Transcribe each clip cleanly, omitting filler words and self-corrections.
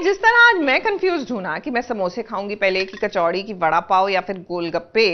जिस तरह आज मैं कंफ्यूज हूं ना कि मैं समोसे खाऊंगी पहले कि कचौड़ी की वड़ा पाव या फिर गोलगप्पे,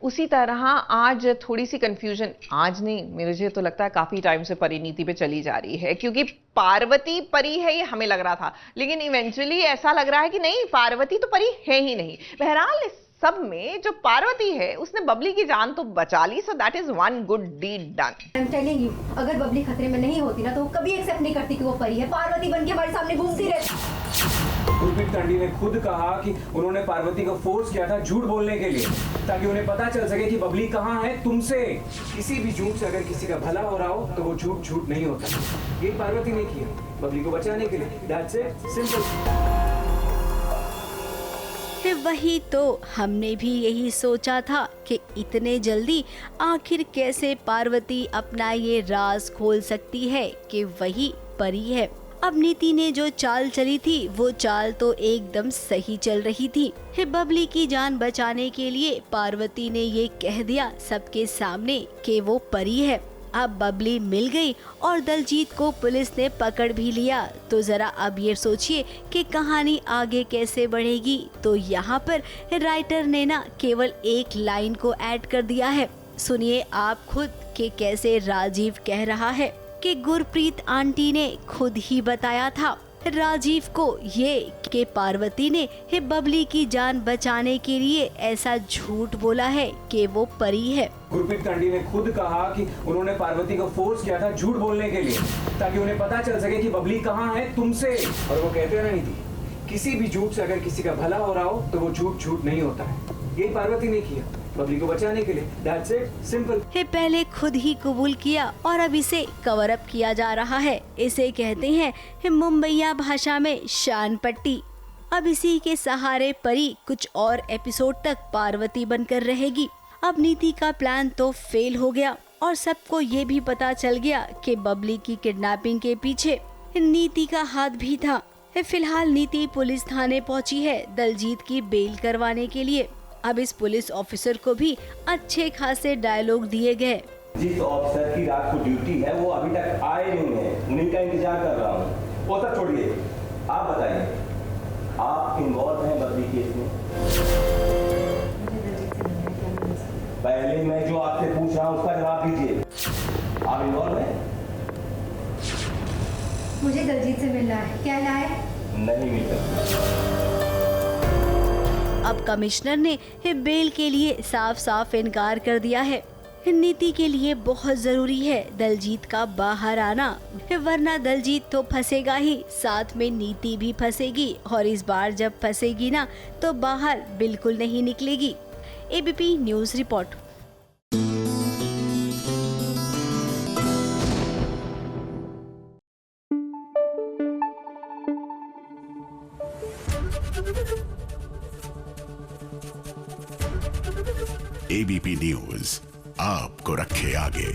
उसी तरह आज थोड़ी सी कंफ्यूजन, आज नहीं मुझे तो लगता है काफी टाइम से परिणीति पे चली जा रही है, क्योंकि पार्वती परी है ये हमें लग रहा था, लेकिन इवेंचुअली ऐसा लग रहा है कि नहीं, पार्वती तो परी है ही नहीं। बहरहाल इस सब में जो पार्वती है उसने बबली की जान तो बचा ली, so that is one good deed done. I am telling you, अगर बबली खतरे में नहीं होती ना तो वो कभी एक्सेप्ट नहीं करती कि वो परी है। पार्वती बन के हमारे सामने घूमती रहती। गुरप्रीत कांडी ने खुद कहा कि उन्होंने पार्वती को फोर्स किया था झूठ बोलने के लिए, ताकि उन्हें पता चल सके कि बबली कहाँ है तुमसे। किसी भी झूठ से अगर किसी का भला हो रहा हो तो वो झूठ झूठ नहीं होता। ये पार्वती ने किया बबली को बचाने के लिए, दैट्स इट, सिंपल। वही तो हमने भी यही सोचा था कि इतने जल्दी आखिर कैसे पार्वती अपना ये राज खोल सकती है कि वही परी है। अब नीति ने जो चाल चली थी वो चाल तो एकदम सही चल रही थी। बबली की जान बचाने के लिए पार्वती ने ये कह दिया सबके सामने कि वो परी है। अब बबली मिल गई और दलजीत को पुलिस ने पकड़ भी लिया, तो जरा अब ये सोचिए कि कहानी आगे कैसे बढ़ेगी। तो यहाँ पर राइटर ने ना केवल एक लाइन को ऐड कर दिया है, सुनिए आप खुद कि कैसे राजीव कह रहा है कि गुरप्रीत आंटी ने खुद ही बताया था राजीव को ये कि पार्वती ने बबली की जान बचाने के लिए ऐसा झूठ बोला है कि वो परी है। गुरप्रीत कांडी ने खुद कहा कि उन्होंने पार्वती को फोर्स किया था झूठ बोलने के लिए, ताकि उन्हें पता चल सके कि बबली कहाँ है तुमसे। और वो कहते हैं ना नीति, किसी भी झूठ से अगर किसी का भला हो रहा हो तो वो झूठ झूठ नहीं होता है। यही पार्वती ने किया बबली को बचाने के लिए, दैट्स इट, सिंपल। पहले खुद ही कबूल किया और अब इसे कवर अप किया जा रहा है। इसे कहते हैं मुंबईया भाषा में शान पट्टी। अब इसी के सहारे परी कुछ और एपिसोड तक पार्वती बनकर रहेगी। अब नीति का प्लान तो फेल हो गया और सबको ये भी पता चल गया कि बबली की किडनैपिंग के पीछे नीति का हाथ भी था। फिलहाल नीति पुलिस थाने पहुंची है दलजीत की बेल करवाने के लिए। अब इस पुलिस ऑफिसर को भी अच्छे खासे डायलॉग दिए गए। जिस ऑफिसर की रात को ड्यूटी है वो अभी तक आए नहीं है, उन्हीं का इंतजार कर रहा हूँ। वो सब छोड़िए, आप बताइए, आप इन्वॉल्व हैं बबली केस में? पहले मैं जो आपसे पूछ रहा हूँ उसका जवाब दीजिए, आप इन्वॉल्व हैं? मुझे दलजीत से मिलना है, क्या है? नहीं मिल सकता। अब कमिश्नर ने बेल के लिए साफ साफ इनकार कर दिया है। नीति के लिए बहुत जरूरी है दलजीत का बाहर आना, वरना दलजीत तो फंसेगा ही, साथ में नीति भी फंसेगी, और इस बार जब फंसेगी ना तो बाहर बिल्कुल नहीं निकलेगी। ABP news report. ABP news आपको रखे आगे।